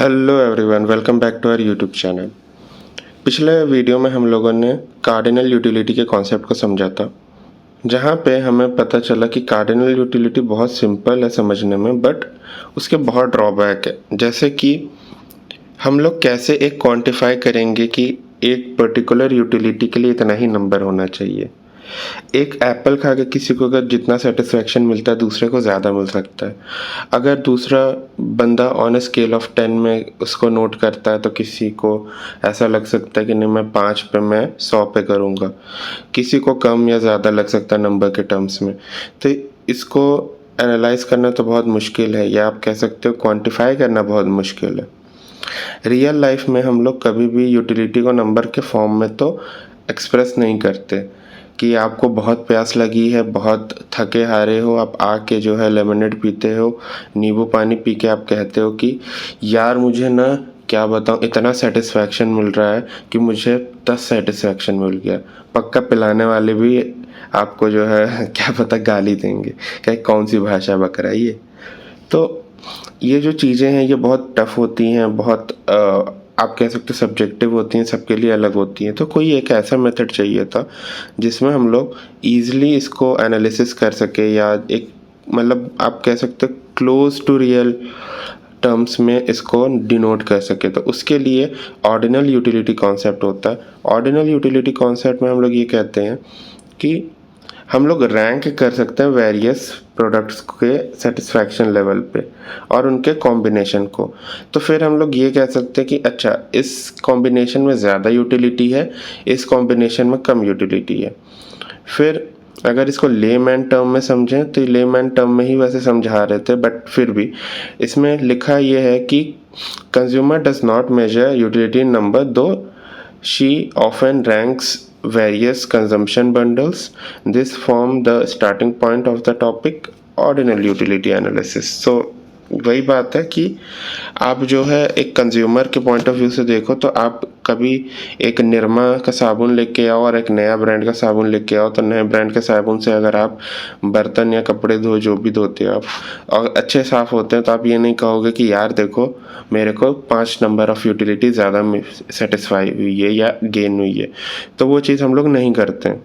Hello everyone, welcome back to our YouTube channel. पिछले video में हम लोगों ने कार्डिनल यूटिलिटी के कॉन्सेप्ट को समझा था, जहाँ पे हमें पता चला कि कार्डिनल यूटिलिटी बहुत सिंपल है समझने में, बट उसके बहुत ड्रॉबैक है। जैसे कि हम लोग कैसे एक क्वांटिफाई करेंगे कि एक पर्टिकुलर यूटिलिटी के लिए इतना ही नंबर होना चाहिए। एक एप्पल खा के किसी को अगर जितना सेटिस्फेक्शन मिलता है, दूसरे को ज़्यादा मिल सकता है। अगर दूसरा बंदा ऑन अ स्केल ऑफ 10 में उसको नोट करता है, तो किसी को ऐसा लग सकता है कि नहीं, मैं 5 पे, मैं 100 पे करूँगा। किसी को कम या ज़्यादा लग सकता है नंबर के टर्म्स में। तो इसको एनालाइज करना तो बहुत मुश्किल है, या आप कह सकते हो क्वांटिफाई करना बहुत मुश्किल है। रियल लाइफ में हम लोग कभी भी यूटिलिटी को नंबर के फॉर्म में तो एक्सप्रेस नहीं करते कि आपको बहुत प्यास लगी है, बहुत थके हारे हो, आप आके जो है लेमनेड पीते हो, नींबू पानी पी के आप कहते हो कि यार मुझे ना क्या बताऊँ, इतना सेटिस्फैक्शन मिल रहा है कि मुझे 10 सेटिस्फैक्शन मिल गया। पक्का पिलाने वाले भी आपको जो है क्या पता गाली देंगे, क्या कौन सी भाषा बक रहा है ये। तो ये जो चीज़ें हैं ये बहुत टफ होती हैं, बहुत आप कह सकते हो सब्जेक्टिव होती हैं, सबके लिए अलग होती हैं। तो कोई एक ऐसा मेथड चाहिए था जिसमें हम लोग ईजिली इसको एनालिसिस कर सके, या एक मतलब आप कह सकते हो क्लोज टू रियल टर्म्स में इसको डिनोट कर सके। तो उसके लिए ऑर्डिनल यूटिलिटी कॉन्सेप्ट होता है। ऑर्डिनल यूटिलिटी कॉन्सेप्ट में हम लोग ये कहते हैं कि हम लोग रैंक कर सकते हैं वेरियस प्रोडक्ट्स के सेटिस्फैक्शन लेवल पे और उनके कॉम्बिनेशन को। तो फिर हम लोग ये कह सकते हैं कि अच्छा, इस कॉम्बिनेशन में ज़्यादा यूटिलिटी है, इस कॉम्बिनेशन में कम यूटिलिटी है। फिर अगर इसको लेमैन टर्म में समझें तो लेमैन टर्म में ही वैसे समझा रहे थे, बट फिर भी इसमें लिखा ये है कि consumer does not measure utility number दो she often ranks various consumption bundles. This form the starting point of the topic ordinal utility analysis. So वही बात है कि आप जो है एक कंज्यूमर के पॉइंट ऑफ व्यू से देखो तो आप कभी एक निरमा का साबुन लेके आओ और एक नया ब्रांड का साबुन लेके आओ, तो नए ब्रांड के साबुन से अगर आप बर्तन या कपड़े धो, जो भी धोते हो आप, और अच्छे साफ़ होते हैं, तो आप ये नहीं कहोगे कि यार देखो मेरे को 5 नंबर ऑफ यूटिलिटी ज़्यादा सेटिस्फाई हुई है या गेन हुई है। तो वो चीज़ हम लोग नहीं करते हैं।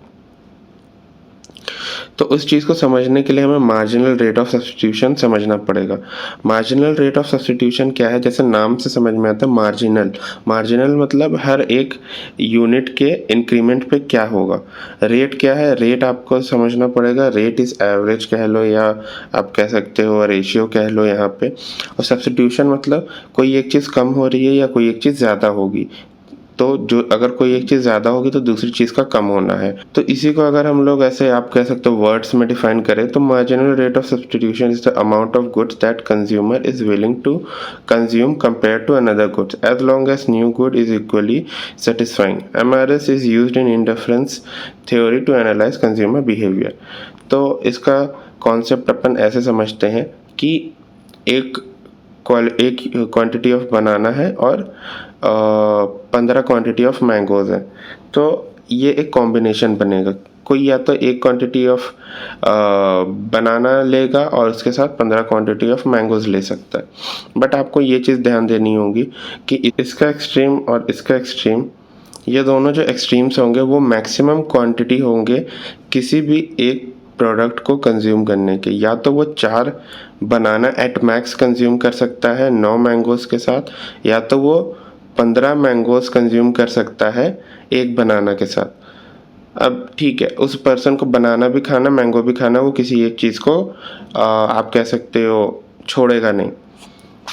तो उस चीज़ को समझने के लिए हमें मार्जिनल रेट ऑफ सब्स्टिट्यूशन समझना पड़ेगा। मार्जिनल रेट ऑफ सब्स्टिट्यूशन क्या है, जैसे नाम से समझ में आता है मार्जिनल। मार्जिनल मतलब हर एक यूनिट के इंक्रीमेंट पे क्या होगा। रेट क्या है, रेट आपको समझना पड़ेगा। रेट इज़ एवरेज कह लो, या आप कह सकते हो रेशियो कह लो यहाँ पे। और सब्स्टिट्यूशन मतलब कोई एक चीज़ कम हो रही है या कोई एक चीज़ ज़्यादा होगी, तो जो अगर कोई एक चीज़ ज़्यादा होगी तो दूसरी चीज़ का कम होना है। तो इसी को अगर हम लोग ऐसे आप कह सकते हो वर्ड्स में डिफाइन करें तो marginal rate of substitution is the amount of goods that consumer is willing to consume compare to another goods as long as new good is equally satisfying. MRS is used in indifference theory to analyse consumer behaviour. तो इसका concept अपन ऐसे समझते हैं कि एक quantity of बनाना है और 15 quantity of mangoes हैं, तो ये एक कॉम्बिनेशन बनेगा। कोई या तो एक क्वांटिटी ऑफ बनाना लेगा और उसके साथ 15 क्वांटिटी ऑफ मैंगोज़ ले सकता है। बट आपको ये चीज़ ध्यान देनी होगी कि इसका एक्सट्रीम और इसका एक्सट्रीम, ये दोनों जो एक्सट्रीम्स होंगे वो मैक्सिमम क्वांटिटी होंगे किसी भी एक प्रोडक्ट को कंज्यूम करने के। या तो वो 4 बनाना एट मैक्स कंज्यूम कर सकता है 9 मैंगोज़ के साथ, या तो वो 15 मैंगोज़ कंज्यूम कर सकता है एक बनाना के साथ। अब ठीक है, उस पर्सन को बनाना भी खाना, मैंगो भी खाना, वो किसी एक चीज़ को आप कह सकते हो छोड़ेगा नहीं।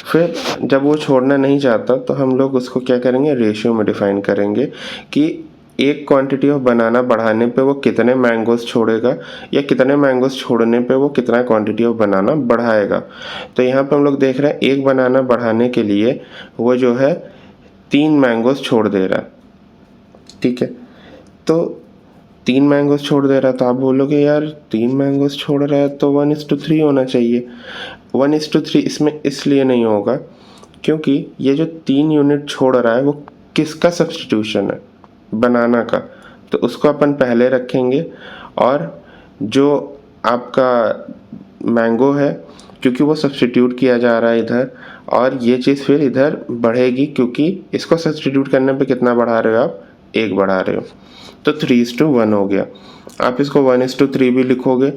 फिर जब वो छोड़ना नहीं चाहता तो हम लोग उसको क्या करेंगे, रेशियो में डिफाइन करेंगे कि एक क्वांटिटी ऑफ बनाना बढ़ाने पे वो कितने मैंगोज़ छोड़ेगा, या कितने मैंगोज़ छोड़ने पे वो कितना क्वांटिटी ऑफ बनाना बढ़ाएगा। तो यहाँ पे हम लोग देख रहे हैं एक बनाना बढ़ाने के लिए वो जो है 3 मैंगोज़ छोड़ दे रहा है। ठीक है, तो 3 मैंगोज़ छोड़ दे रहा है, तो आप बोलोगे यार 3 मैंगोज़ छोड़ रहा है तो 1:3 होना चाहिए। 1:3 इसमें इसलिए नहीं होगा क्योंकि ये जो 3 यूनिट छोड़ रहा है वो किसका सब्स्टिट्यूशन है, बनाना का। तो उसको अपन पहले रखेंगे, और जो आपका मैंगो है क्योंकि वो सब्सटीट्यूट किया जा रहा है इधर, और ये चीज़ फिर इधर बढ़ेगी क्योंकि इसको सब्सटीट्यूट करने पे कितना बढ़ा रहे हो आप, 1 बढ़ा रहे हो, तो 3:1 हो गया। आप इसको 1:3 भी लिखोगे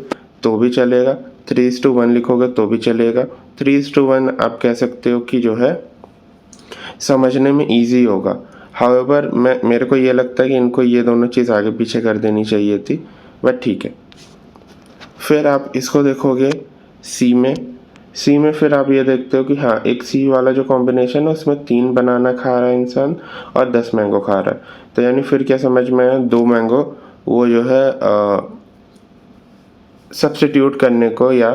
तो भी चलेगा, 3:1 लिखोगे तो भी चलेगा। 3:1 आप कह सकते हो कि जो है समझने में ईजी होगा। हाउएवर मेरे को ये लगता है कि इनको ये दोनों चीज़ आगे पीछे कर देनी चाहिए थी, बट ठीक है। फिर आप इसको देखोगे सी में फिर आप ये देखते हो कि हाँ, एक सी वाला जो कॉम्बिनेशन है उसमें 3 बनाना खा रहा है इंसान और 10 मैंगो खा रहा है, तो यानी फिर क्या समझ में आया, 2 मैंगो वो जो है सब्स्टिट्यूट करने को, या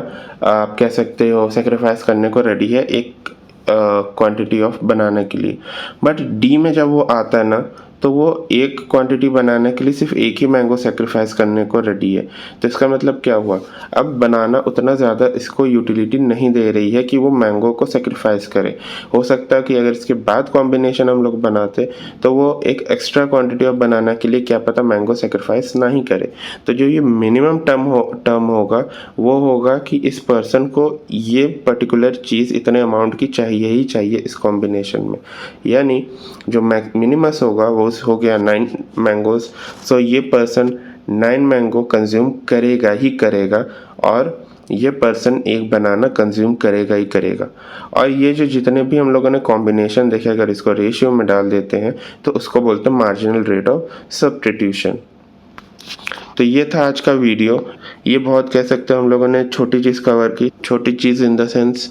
आप कह सकते हो सेक्रीफाइस करने को रेडी है एक क्वांटिटी ऑफ बनाने के लिए। बट डी में जब वो आता है ना, तो वो एक क्वांटिटी बनाने के लिए सिर्फ एक ही मैंगो सेक्रीफाइस करने को रेडी है। तो इसका मतलब क्या हुआ, अब बनाना उतना ज़्यादा इसको यूटिलिटी नहीं दे रही है कि वो मैंगो को सेक्रीफाइस करे। हो सकता है कि अगर इसके बाद कॉम्बिनेशन हम लोग बनाते तो वो एक एक्स्ट्रा क्वांटिटी ऑफ बनाना के लिए क्या पता मैंगो सेक्रीफाइस ना ही करे। तो जो ये मिनिमम टर्म होगा वो होगा कि इस पर्सन को ये पर्टिकुलर चीज़ इतने अमाउंट की चाहिए ही चाहिए इस कॉम्बिनेशन में, यानी जो मिनिमस होगा वो हो गया 9 मैंगोज। सो ये पर्सन 9 मैंगो कंज्यूम करेगा ही करेगा, और ये पर्सन एक बनाना कंज्यूम करेगा ही करेगा। और ये जो जितने भी हम लोगों ने कॉम्बिनेशन देखे, अगर इसको रेशियो में डाल देते हैं तो उसको बोलते हैं मार्जिनल रेट ऑफ सब्स्टिट्यूशन। तो ये था आज का वीडियो। ये बहुत कह सकते हैं हम लोगों ने छोटी चीज़ कवर की, छोटी चीज़ इन द सेंस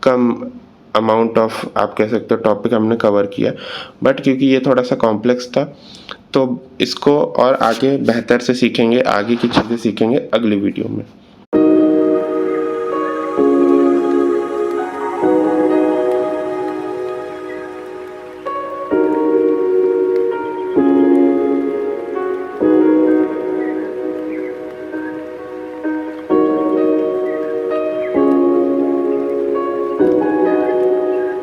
कम अमाउंट ऑफ, आप कह सकते हो टॉपिक हमने कवर किया, बट क्योंकि ये थोड़ा सा कॉम्प्लेक्स था तो इसको और आगे बेहतर से सीखेंगे, आगे की चीज़ें सीखेंगे अगली वीडियो में।